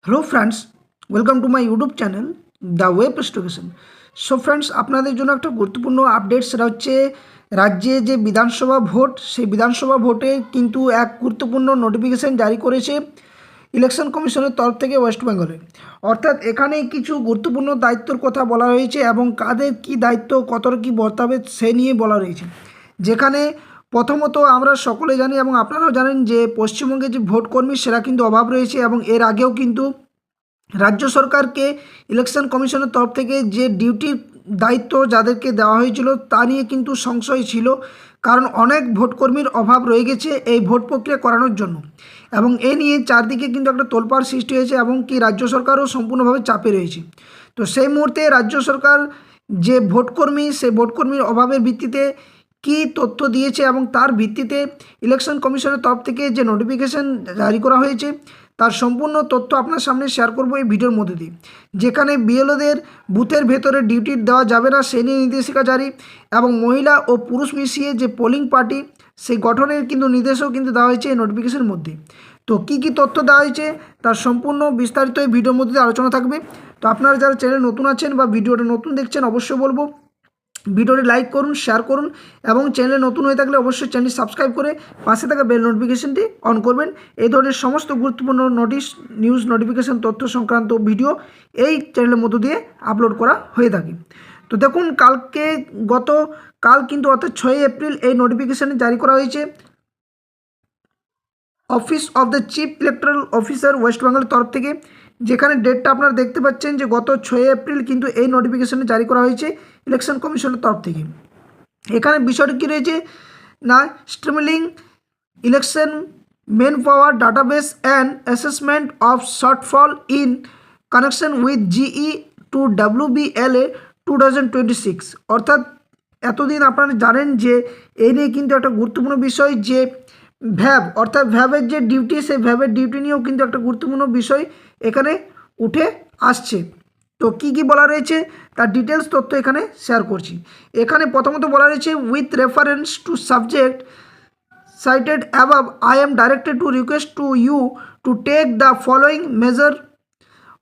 Hello friends, welcome to my YouTube channel the web station. So friends, আপনাদের জন্য একটা গুরুত্বপূর্ণ আপডেট, সেটা হচ্ছে রাজ্যে যে বিধানসভা ভোট, সেই বিধানসভা ভোটে কিন্তু এক গুরুত্বপূর্ণ নোটিফিকেশান জারি করেছে ইলেকশন কমিশনের তরফ থেকে ওয়েস্ট বেঙ্গলে। অর্থাৎ এখানে কিছু গুরুত্বপূর্ণ দায়িত্বর কথা বলা হয়েছে এবং কাদের কী দায়িত্ব, কতটা কী বর্তাবে সে নিয়ে বলা রয়েছে। যেখানে প্রথমত আমরা সকলে জানি এবং আপনারাও জানেন যে পশ্চিমবঙ্গে যে ভোট কর্মী সেটা কিন্তু অভাব রয়েছে এবং এর আগেও কিন্তু রাজ্য সরকারকে ইলেকশন কমিশনের তরফ থেকে যে ডিউটির দায়িত্ব যাদেরকে দেওয়া হয়েছিল তা নিয়ে কিন্তু সংশয় ছিল, কারণ অনেক ভোটকর্মীর অভাব রয়ে গেছে এই ভোট প্রক্রিয়া করানোর জন্য এবং এ নিয়ে চারদিকে কিন্তু একটা তোলপাড় সৃষ্টি হয়েছে এবং কি রাজ্য সরকারও সম্পূর্ণভাবে চাপে রয়েছে। তো সেই মুহূর্তে রাজ্য সরকার যে ভোটকর্মী, সেই ভোটকর্মীর অভাবের ভিত্তিতে কী তথ্য দিয়েছে এবং তার ভিত্তিতে ইলেকশন কমিশনের তরফ থেকে যে নোটিফিকেশান জারি করা হয়েছে তার সম্পূর্ণ তথ্য আপনার সামনে শেয়ার করব এই ভিডিওর মধ্যে দিয়ে। যেখানে বিএলওদের বুথের ভেতরে ডিউটি দেওয়া যাবে না সে নিয়ে নির্দেশিকা জারি এবং মহিলা ও পুরুষ মিশিয়ে যে পোলিং পার্টি সেই গঠনের কিন্তু নির্দেশও কিন্তু দেওয়া হয়েছে এই নোটিফিকেশনের মধ্যে। তো কী কী তথ্য দেওয়া হয়েছে তার সম্পূর্ণ বিস্তারিত এই ভিডিওর মধ্যে দিয়ে আলোচনা থাকবে। তো আপনারা যারা চ্যানেল নতুন আছেন বা ভিডিওটা নতুন দেখছেন অবশ্যই বলবো ভিডিওটি লাইক করুন, শেয়ার করুন এবং চ্যানেলে নতুন হয়ে থাকলে অবশ্যই চ্যানেলটি সাবস্ক্রাইব করে পাশে থাকা বেল নোটিফিকেশনটি অন করবেন। এই ধরনের সমস্ত গুরুত্বপূর্ণ নিউজ নোটিফিকেশন তথ্য সংক্রান্ত ভিডিও এই চ্যানেলের মধ্য দিয়ে আপলোড করা হয়ে থাকে। তো দেখুন, কাল কিন্তু অর্থাৎ 6 এপ্রিল এই নোটিফিকেশান জারি করা হয়েছে office of the chief electoral officer West বেঙ্গলের তরফ থেকে। যেখানে ডেটটা আপনারা দেখতে পাচ্ছেন যে গত 6 এপ্রিল কিন্তু এই নোটিফিকেশানটি জারি করা হয়েছে ইলেকশন কমিশনের তরফ থেকে। এখানে বিষয়টি কী রয়েছে না, streamlining election man power database and assessment of shortfall in connection with GE to WBLA 2026। অর্থাৎ এতদিন আপনারা জানেন যে এই নিয়ে কিন্তু একটা গুরুত্বপূর্ণ বিষয় যে ভ্যাবের যে ডিউটি, সেই ভ্যাবের ডিউটি নিয়েও কিন্তু একটা গুরুত্বপূর্ণ বিষয় এখানে উঠে আসছে। তো কী কী বলা রয়েছে তার ডিটেলস তথ্য এখানে শেয়ার করছি। এখানে প্রথমত বলা রয়েছে with reference to subject cited above, I am directed to request to you to take the following measure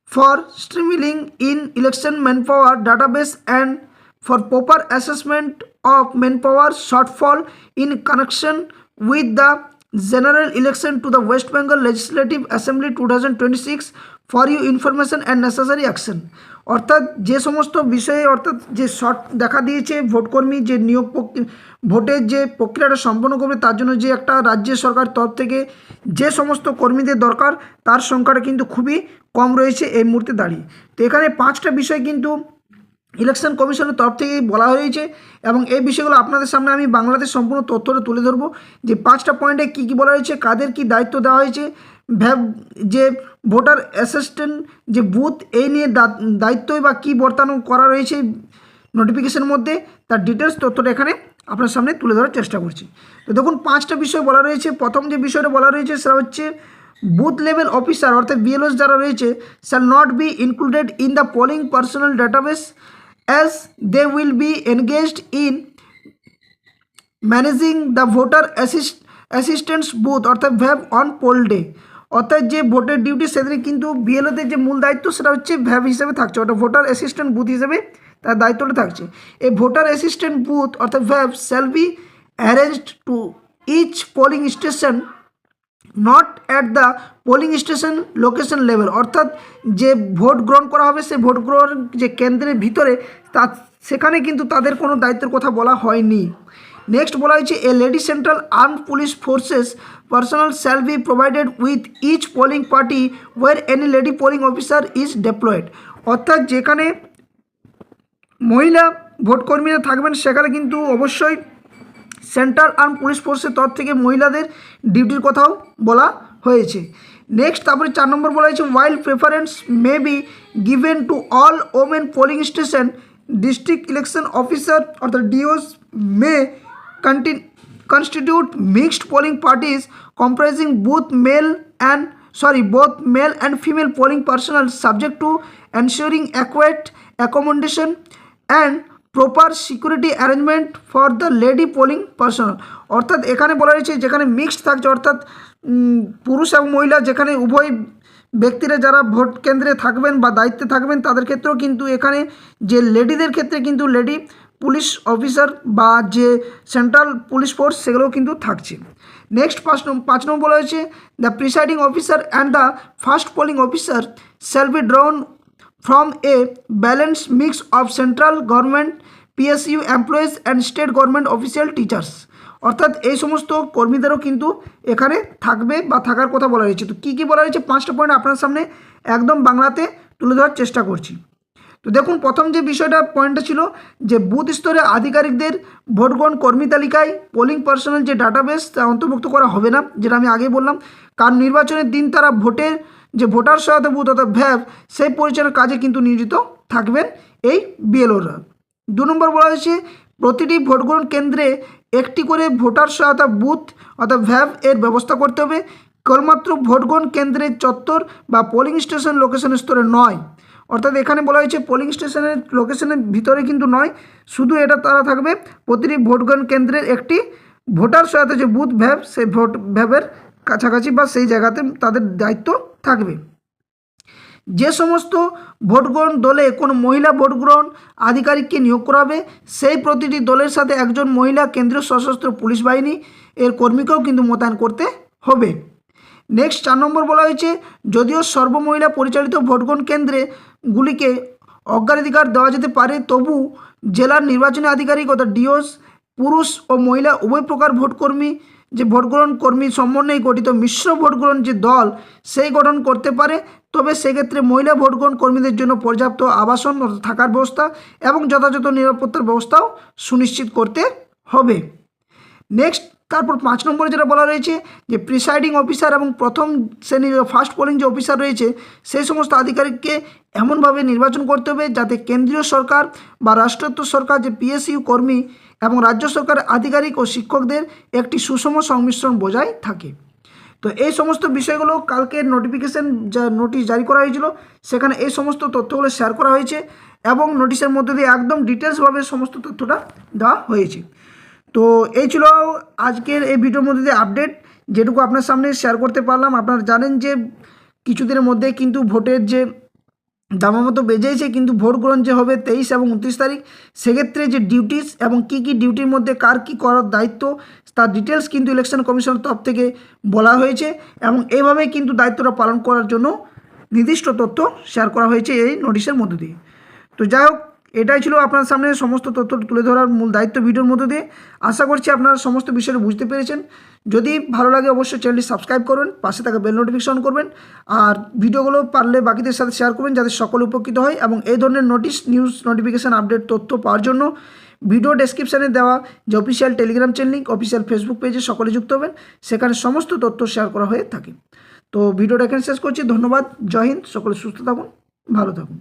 for streamlining in election manpower database and for proper assessment of manpower shortfall in connection with the general election to the West Bengal Legislative Assembly 2026 for your information and necessary action। অর্থাৎ যে সমস্ত বিষয়ে অর্থাৎ যে short দেখা দিয়েছে ভোটকর্মী যে ভোটের যে প্রক্রিয়াটা সম্পন্ন করবে তার জন্য যে একটা রাজ্য সরকার তরফ থেকে যে সমস্ত কর্মীদের দরকার তার সংখ্যাটা কিন্তু খুবই কম রয়েছে এই মুহূর্তে দাঁড়িয়ে। তো এখানে 5টা বিষয় কিন্তু ইলেকশন কমিশনের তরফ থেকে বলা হয়েছে এবং এই বিষয়গুলো আপনাদের সামনে আমি বাংলাদেশ সম্পূর্ণ তথ্যটা তুলে ধরবো যে 5টা পয়েন্টে কী কী বলা হয়েছে, কাদের কী দায়িত্ব দেওয়া হয়েছে, যে ভোটার অ্যাসিস্ট্যান্ট যে বুথ এই নিয়ে দায়িত্বই বা কী বর্তানো করা রয়েছে নোটিফিকেশনের মধ্যে তার ডিটেলস তথ্যটা এখানে আপনার সামনে তুলে ধরার চেষ্টা করছি। তো দেখুন, 5টা বিষয় বলা রয়েছে। প্রথম যে বিষয়টা বলা রয়েছে সেটা হচ্ছে বুথ লেভেল অফিসার অর্থাৎ বিএলওস যারা রয়েছে shall not be included in the polling personal database as they will be engaged in managing the voter assistance booth অর্থাৎ ভ্যাব অন পোল ডে। অর্থাৎ যে ভোটের ডিউটি সেদিনে কিন্তু বিএলওদের যে মূল দায়িত্ব সেটা হচ্ছে ভ্যাব হিসেবে থাকছে, ওটা ভোটার অ্যাসিস্ট্যান্ট বুথ হিসেবে তার দায়িত্বটা থাকছে। এই ভোটার অ্যাসিস্ট্যান্ট বুথ অর্থাৎ VAB shall be arranged to each polling station not at the polling station location level. অর্থাৎ যে ভোট গ্রহণ করা হবে সেই ভোট গ্রহণ যে কেন্দ্রের ভিতরে তা সেখানে কিন্তু তাদের কোনো দায়িত্বের কথা বলা হয়নি। নেক্সট বলা হয়েছে a lady central armed police forces personnel shall be provided with each polling party where any lady polling officer is deployed. অর্থাৎ যেখানে মহিলা ভোটকর্মীরা থাকবেন সেখানে কিন্তু অবশ্যই সেন্ট্রাল আর্ম পুলিশ ফোর্সের তরফ থেকে মহিলাদের ডিউটির কথাও বলা হয়েছে। নেক্সট তারপরে 4 নম্বর বলা হয়েছে while preference may be given to all women polling station district election officer অর্থাৎ DEOs may constitute mixed polling parties comprising both male and female polling personnel subject to ensuring adequate accommodation and proper security arrangement for the lady polling personal. অর্থাৎ এখানে বলা হয়েছে যেখানে mixed থাকছে অর্থাৎ পুরুষ এবং মহিলা যেখানে উভয় ব্যক্তিরা যারা ভোট কেন্দ্রে থাকবেন বা দায়িত্বে থাকবেন তাদের ক্ষেত্রেও কিন্তু এখানে যে লেডিদের ক্ষেত্রে কিন্তু লেডি পুলিশ অফিসার বা যে সেন্ট্রাল পুলিশ ফোর্স সেগুলোও কিন্তু থাকছে। নেক্সট 5 নম্বর বলা হয়েছে the presiding officer and the first polling officer shall be ড্রন from a balance mix of central government PSU employees and state government official teachers. অর্থাৎ এই সমস্ত কর্মীদেরও কিন্তু এখানে থাকবে বা থাকার কথা বলা হয়েছে। তো কী কী বলা হয়েছে 5টা পয়েন্ট আপনার সামনে একদম বাংলাতে তুলে ধরার চেষ্টা করছি। তো দেখুন, প্রথম যে পয়েন্টটা ছিল যে বুথ স্তরে আধিকারিকদের ভোটগ্রহণ কর্মী তালিকায় পোলিং পার্সোনাল যে ডাটাবেস তা অন্তর্ভুক্ত করা হবে না, যেটা আমি আগে বললাম, কারণ নির্বাচনের দিন তারা ভোটার সহায়তা বুথ অর্থাৎ ভ্যাব সেই পরিচালনার কাজে কিন্তু নিয়োজিত থাকবেন এই বিএলওরা। 2 নম্বর বলা হয়েছে প্রতিটি ভোটগ্রহণ কেন্দ্রে একটি করে ভোটার সহায়তা বুথ অর্থাৎ ভ্যাব এর ব্যবস্থা করতে হবে, কেবলমাত্র ভোটগ্রহণ কেন্দ্রের চত্বর বা পোলিং স্টেশন লোকেশনের স্তরে নয়। অর্থাৎ এখানে বলা হয়েছে পোলিং স্টেশনের লোকেশনের ভিতরে কিন্তু নয়, শুধু এটা তারা থাকবে প্রতিটি ভোটগ্রহণ কেন্দ্রের একটি ভোটার সহায়তা যে বুথ ভ্যাব সেই ভোট ভ্যাবের কাছাকাছি বা সেই জায়গাতে তাদের দায়িত্ব থাকবে। যে সমস্ত ভোটগ্রহণ দলে কোনো মহিলা ভোটগ্রহণ আধিকারিককে নিয়োগ করা হবে সেই প্রতিটি দলের সাথে একজন মহিলা কেন্দ্রীয় সশস্ত্র পুলিশ বাহিনী এর কর্মীকেও কিন্তু মোতায়েন করতে হবে। নেক্সট 4 নম্বর বলা হয়েছে যদিও সর্বমহিলা পরিচালিত ভোটগ্রহণ কেন্দ্রগুলিকে অগ্রাধিকার দেওয়া যেতে পারে, তবু জেলার নির্বাচনী আধিকারিক অর্থাৎ ডিওস পুরুষ ও মহিলা উভয় প্রকার ভোটগ্রহণ কর্মী সমন্বয়ে গঠিত মিশ্র ভোটগ্রহণ যে দল সেই গঠন করতে পারে, তবে সেক্ষেত্রে মহিলা ভোটগ্রহণ কর্মীদের জন্য পর্যাপ্ত আবাসন থাকার ব্যবস্থা এবং যথাযথ নিরাপত্তার ব্যবস্থাও সুনিশ্চিত করতে হবে। নেক্সট তারপর 5 নম্বরে যেটা বলা রয়েছে যে প্রিসাইডিং অফিসার এবং প্রথম শ্রেণীর ফার্স্ট পোলিং যে অফিসার রয়েছে সেই সমস্ত আধিকারিককে এমনভাবে নির্বাচন করতে হবে যাতে কেন্দ্রীয় সরকার বা রাষ্ট্রায়ত্ত সরকার যে পিএসইউ কর্মী এবং রাজ্য সরকারের আধিকারিক ও শিক্ষকদের একটি সুষম সংমিশ্রণ বজায় থাকে। তো এই সমস্ত বিষয়গুলো কালকের নোটিফিকেশন যা নোটিশ জারি করা হয়েছিল সেখানে এই সমস্ত তথ্যগুলো শেয়ার করা হয়েছে এবং নোটিশের মধ্যে দিয়ে একদম ডিটেলসভাবে সমস্ত তথ্যটা দেওয়া হয়েছে। তো এই ছিল আজকের এই ভিডিওর মধ্যে দিয়ে আপডেট, যেটুকু আপনার সামনে শেয়ার করতে পারলাম। আপনারা জানেন যে কিছুদিনের মধ্যে কিন্তু ভোটের যে দামামতো বেজেছে, কিন্তু ভোট গ্রহণ যে হবে 23 এবং 29 তারিখ, সেক্ষেত্রে যে ডিউটিস এবং কী কী ডিউটির মধ্যে কার কী করার দায়িত্ব তার ডিটেলস কিন্তু ইলেকশন কমিশনের তরফ থেকে বলা হয়েছে এবং এইভাবেই কিন্তু দায়িত্বটা পালন করার জন্য নির্দিষ্ট তথ্য শেয়ার করা হয়েছে এই নোটিশের মধ্য দিয়ে। তো যাই হোক, এটাই ছিল আপনার সামনে সমস্ত তথ্য তুলে ধরার মূল দায়িত্ব ভিডিওর মধ্য দিয়ে। আশা করছি আপনারা সমস্ত বিষয়টা বুঝতে পেরেছেন। যদি ভালো লাগে অবশ্যই চ্যানেলটি সাবস্ক্রাইব করবেন, পাশে থাকা বেল নোটিফিকেশন করবেন আর ভিডিওগুলো পারলে বাকিদের সাথে শেয়ার করবেন যাতে সকলে উপকৃত হয়। এবং এই ধরনের নিউজ নোটিফিকেশান আপডেট তথ্য পাওয়ার জন্য ভিডিও ডেসক্রিপশানে দেওয়া যে official Telegram channel link, official Facebook পেজে সকলে যুক্ত হবেন, সেখানে সমস্ত তথ্য শেয়ার করা হয়ে থাকে। তো ভিডিওটা এখানে শেষ করছি। ধন্যবাদ। জয় হিন্দ। সকলে সুস্থ থাকুন, ভালো থাকুন।